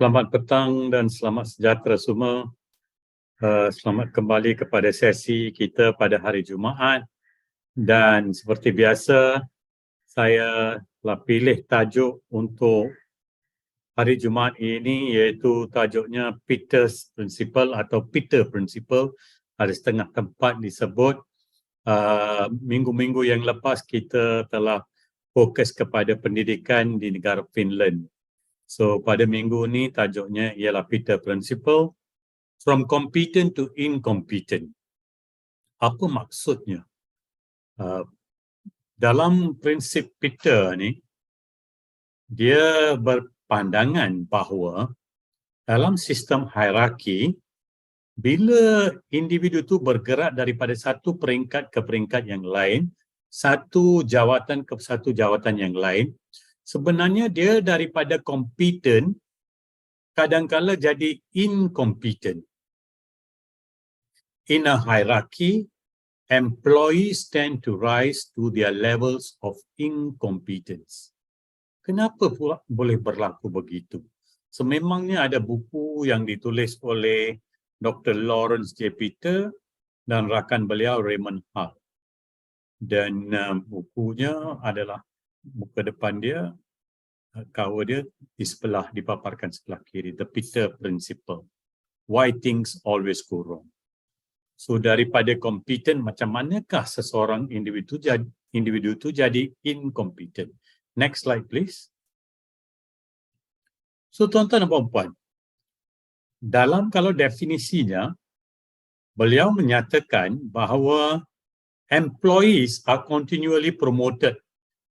Selamat petang dan selamat sejahtera semua. Selamat kembali kepada sesi kita pada hari Jumaat. Dan seperti biasa, saya telah pilih tajuk untuk hari Jumaat ini iaitu tajuknya Peter's Principle atau Peter Principle. Ada setengah tempat disebut. Minggu-minggu yang lepas kita telah fokus kepada pendidikan di negara Finland. So pada minggu ni tajuknya ialah Peter Principle. From competent to incompetent. Apa maksudnya? Dalam prinsip Peter ni, dia berpandangan bahawa dalam sistem hierarki, bila individu tu bergerak daripada satu peringkat ke peringkat yang lain, satu jawatan ke satu jawatan yang lain, sebenarnya dia daripada competent, kadang-kala jadi incompetent. In a hierarchy, employees tend to rise to their levels of incompetence. Kenapa pula boleh berlaku begitu? Sememangnya ada buku yang ditulis oleh Dr. Lawrence J. Peter dan rakan beliau Raymond Hall. Dan bukunya adalah muka depan dia, cover dia dipaparkan sebelah kiri, The Peter Principle. Why things always go wrong. So daripada competent, macam manakah seseorang individu itu jadi incompetent? Next slide please. So tuan-tuan dan puan-puan, kalau definisinya, beliau menyatakan bahawa employees are continually promoted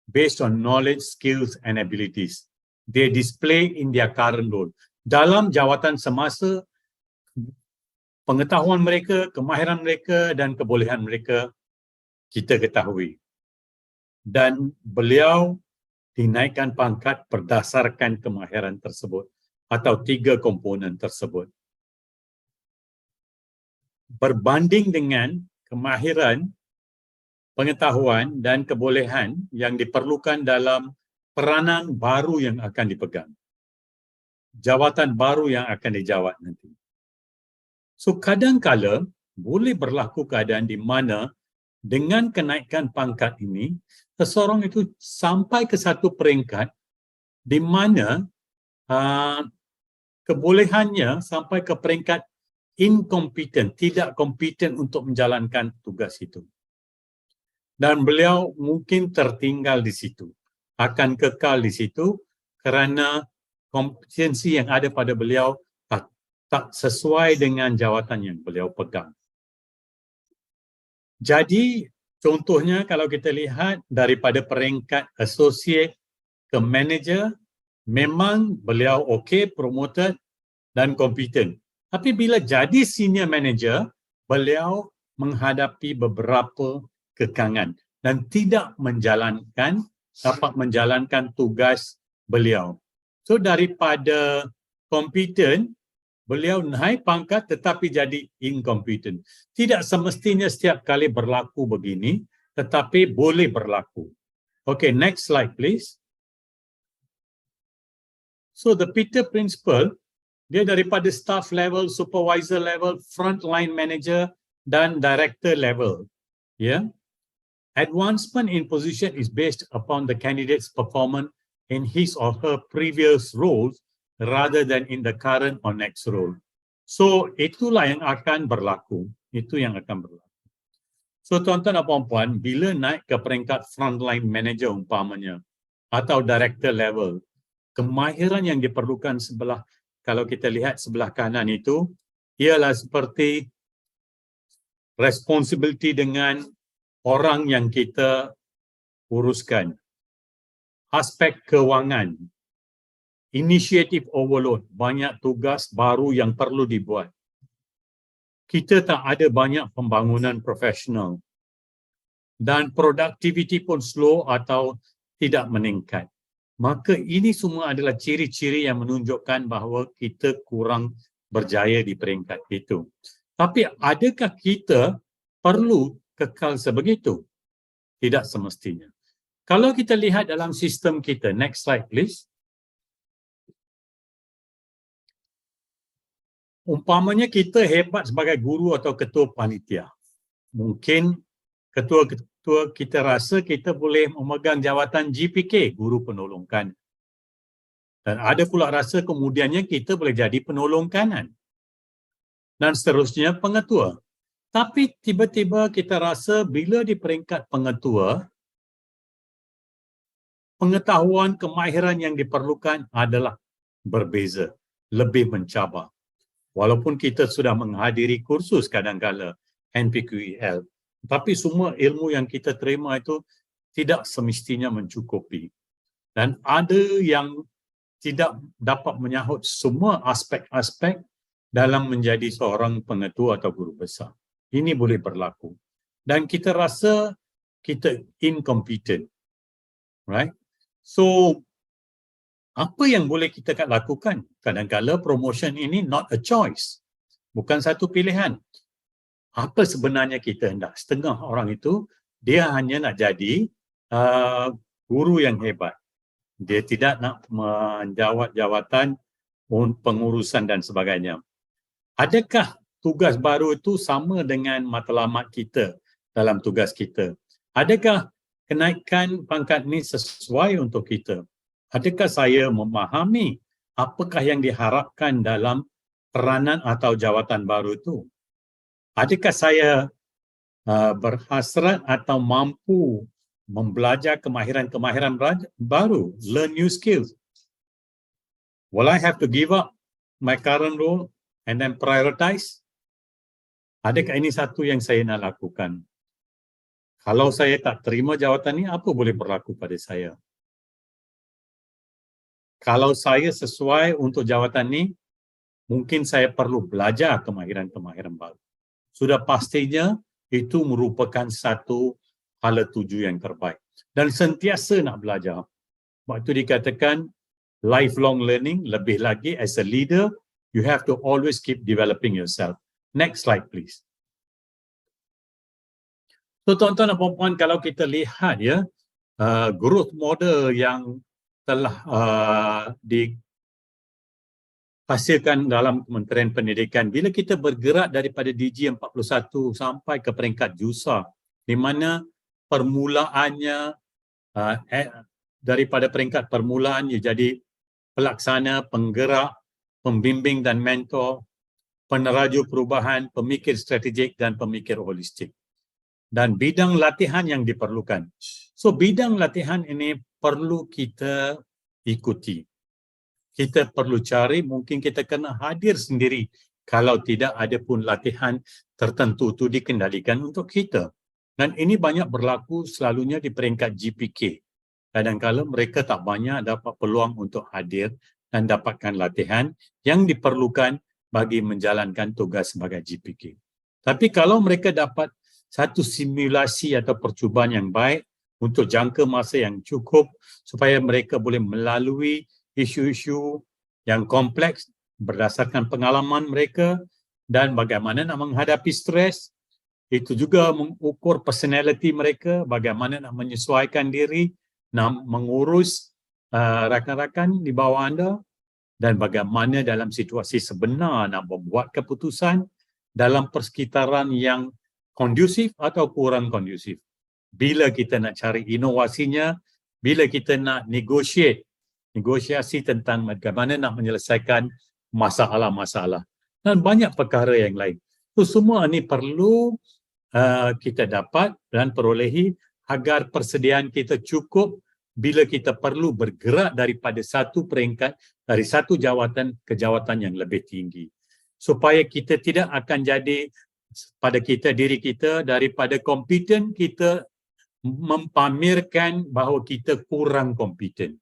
based on knowledge, skills and abilities they display in their current role. Dalam jawatan semasa, pengetahuan mereka, kemahiran mereka dan kebolehan mereka kita ketahui. Dan beliau dinaikkan pangkat berdasarkan kemahiran tersebut atau 3 komponen tersebut. Berbanding dengan kemahiran, pengetahuan dan kebolehan yang diperlukan dalam peranan baru yang akan dipegang. Jawatan baru yang akan dijawat nanti. So kadang-kala boleh berlaku keadaan di mana dengan kenaikan pangkat ini, seseorang itu sampai ke satu peringkat di mana kebolehannya sampai ke peringkat incompetent, tidak kompeten untuk menjalankan tugas itu. Dan beliau mungkin tertinggal di situ, akan kekal di situ kerana kompetensi yang ada pada beliau tak sesuai dengan jawatan yang beliau pegang. Jadi, contohnya kalau kita lihat daripada peringkat associate ke manager, memang beliau okey, promoted dan kompeten. Tapi bila jadi senior manager, beliau menghadapi beberapa kekangan dan tidak dapat menjalankan tugas beliau. So daripada kompeten, beliau naik pangkat tetapi jadi incompetent. Tidak semestinya setiap kali berlaku begini, tetapi boleh berlaku. Okay, next slide please. So the Peter Principle, dia daripada staff level, supervisor level, frontline manager dan director level. Yeah. Advancement in position is based upon the candidate's performance in his or her previous roles rather than in the current or next role. So, itulah yang akan berlaku. Itu yang akan berlaku. So, tuan-tuan dan puan-puan, bila naik ke peringkat frontline manager umpamanya atau director level, kemahiran yang diperlukan kalau kita lihat sebelah kanan itu, ialah seperti responsibility dengan orang yang kita uruskan. Aspek kewangan, initiative overload, banyak tugas baru yang perlu dibuat. Kita tak ada banyak pembangunan profesional dan productivity pun slow atau tidak meningkat. Maka ini semua adalah ciri-ciri yang menunjukkan bahawa kita kurang berjaya di peringkat itu. Tapi adakah kita perlu kekal sebegitu? Tidak semestinya. Kalau kita lihat dalam sistem kita, next slide please. Umpamanya kita hebat sebagai guru atau ketua panitia. Mungkin ketua-ketua kita rasa kita boleh memegang jawatan GPK, guru penolong kanan. Dan ada pula rasa kemudiannya kita boleh jadi penolong kanan. Dan seterusnya pengetua. Tapi tiba-tiba kita rasa bila di peringkat pengetua, pengetahuan kemahiran yang diperlukan adalah berbeza, lebih mencabar. Walaupun kita sudah menghadiri kursus kadang-kala NPQEL, tapi semua ilmu yang kita terima itu tidak semestinya mencukupi. Dan ada yang tidak dapat menyahut semua aspek-aspek dalam menjadi seorang pengetua atau guru besar. Ini boleh berlaku. Dan kita rasa kita incompetent. Right? So, apa yang boleh kita lakukan? Kadang-kala promotion ini not a choice. Bukan satu pilihan. Apa sebenarnya kita hendak? Setengah orang itu, dia hanya nak jadi guru yang hebat. Dia tidak nak menjawat jawatan pengurusan dan sebagainya. Adakah tugas baru itu sama dengan matlamat kita dalam tugas kita? Adakah kenaikan pangkat ini sesuai untuk kita? Adakah saya memahami apakah yang diharapkan dalam peranan atau jawatan baru itu? Adakah saya berhasrat atau mampu membelajar kemahiran-kemahiran baru, learn new skills? Will I have to give up my current role and then prioritize? Adakah ini satu yang saya nak lakukan? Kalau saya tak terima jawatan ini, apa boleh berlaku pada saya? Kalau saya sesuai untuk jawatan ini, mungkin saya perlu belajar kemahiran-kemahiran baru. Sudah pastinya itu merupakan satu hala tuju yang terbaik. Dan sentiasa nak belajar. Waktu dikatakan lifelong learning, lebih lagi as a leader, you have to always keep developing yourself. Next slide please. So tuan-tuan dan puan-puan, kalau kita lihat ya, growth model yang telah dihasilkan dalam Kementerian Pendidikan, bila kita bergerak daripada DG 41 sampai ke peringkat JUSA, di mana permulaannya daripada peringkat permulaan ia jadi pelaksana, penggerak, pembimbing dan mentor, peneraju perubahan, pemikir strategik dan pemikir holistik. Dan bidang latihan yang diperlukan. So bidang latihan ini perlu kita ikuti. Kita perlu cari, mungkin kita kena hadir sendiri kalau tidak ada pun latihan tertentu itu dikendalikan untuk kita. Dan ini banyak berlaku selalunya di peringkat GPK. Kadang-kadang mereka tak banyak dapat peluang untuk hadir dan dapatkan latihan yang diperlukan bagi menjalankan tugas sebagai GPK. Tapi kalau mereka dapat satu simulasi atau percubaan yang baik untuk jangka masa yang cukup supaya mereka boleh melalui isu-isu yang kompleks berdasarkan pengalaman mereka dan bagaimana nak menghadapi stres, itu juga mengukur personality mereka, bagaimana nak menyesuaikan diri, nak mengurus rakan-rakan di bawah anda dan bagaimana dalam situasi sebenar nak membuat keputusan dalam persekitaran yang kondusif atau kurang kondusif. Bila kita nak cari inovasinya, bila kita nak negosiasi tentang bagaimana nak menyelesaikan masalah-masalah dan banyak perkara yang lain. So, semua ini perlu kita dapat dan perolehi agar persediaan kita cukup bila kita perlu bergerak daripada satu peringkat, dari satu jawatan ke jawatan yang lebih tinggi. Supaya kita tidak akan jadi pada kita diri kita daripada kompeten kita mempamerkan bahawa kita kurang kompeten.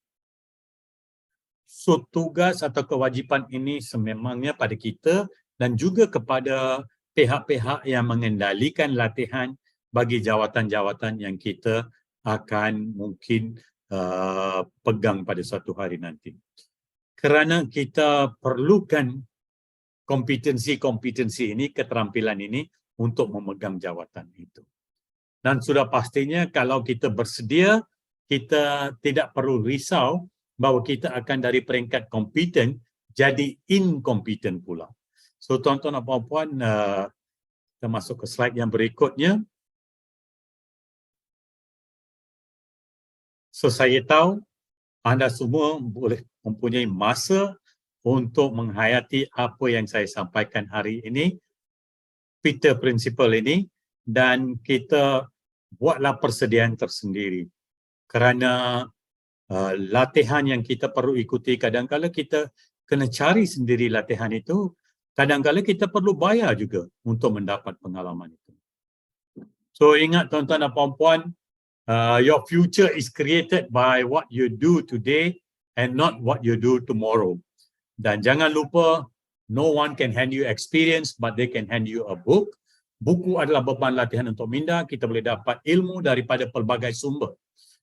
So tugas atau kewajipan ini sememangnya pada kita dan juga kepada pihak-pihak yang mengendalikan latihan bagi jawatan-jawatan yang kita akan mungkin pegang pada suatu hari nanti. Kerana kita perlukan kompetensi ini, keterampilan ini untuk memegang jawatan itu. Dan sudah pastinya kalau kita bersedia, kita tidak perlu risau bahawa kita akan dari peringkat kompeten jadi inkompeten pula. So tuan-tuan dan puan-puan, kita masuk ke slide yang berikutnya. So saya tahu anda semua boleh mempunyai masa untuk menghayati apa yang saya sampaikan hari ini, Peter Principle ini, dan kita buatlah persediaan tersendiri. Kerana latihan yang kita perlu ikuti, kadang-kadang kita kena cari sendiri latihan itu, kadang-kadang kita perlu bayar juga untuk mendapat pengalaman itu. So ingat tuan-tuan dan puan-puan, your future is created by what you do today and not what you do tomorrow. Dan jangan lupa, no one can hand you experience, but they can hand you a book. Buku adalah beban latihan untuk minda. Kita boleh dapat ilmu daripada pelbagai sumber,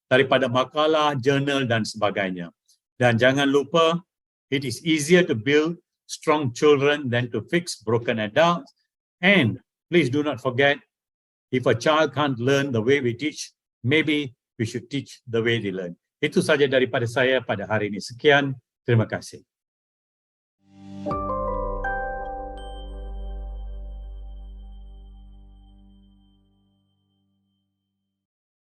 daripada makalah, jurnal dan sebagainya. Dan jangan lupa, it is easier to build strong children than to fix broken adults. And please do not forget, if a child can't learn the way we teach, maybe we should teach the way they learn. Itu saja daripada saya pada hari ini. Sekian, terima kasih.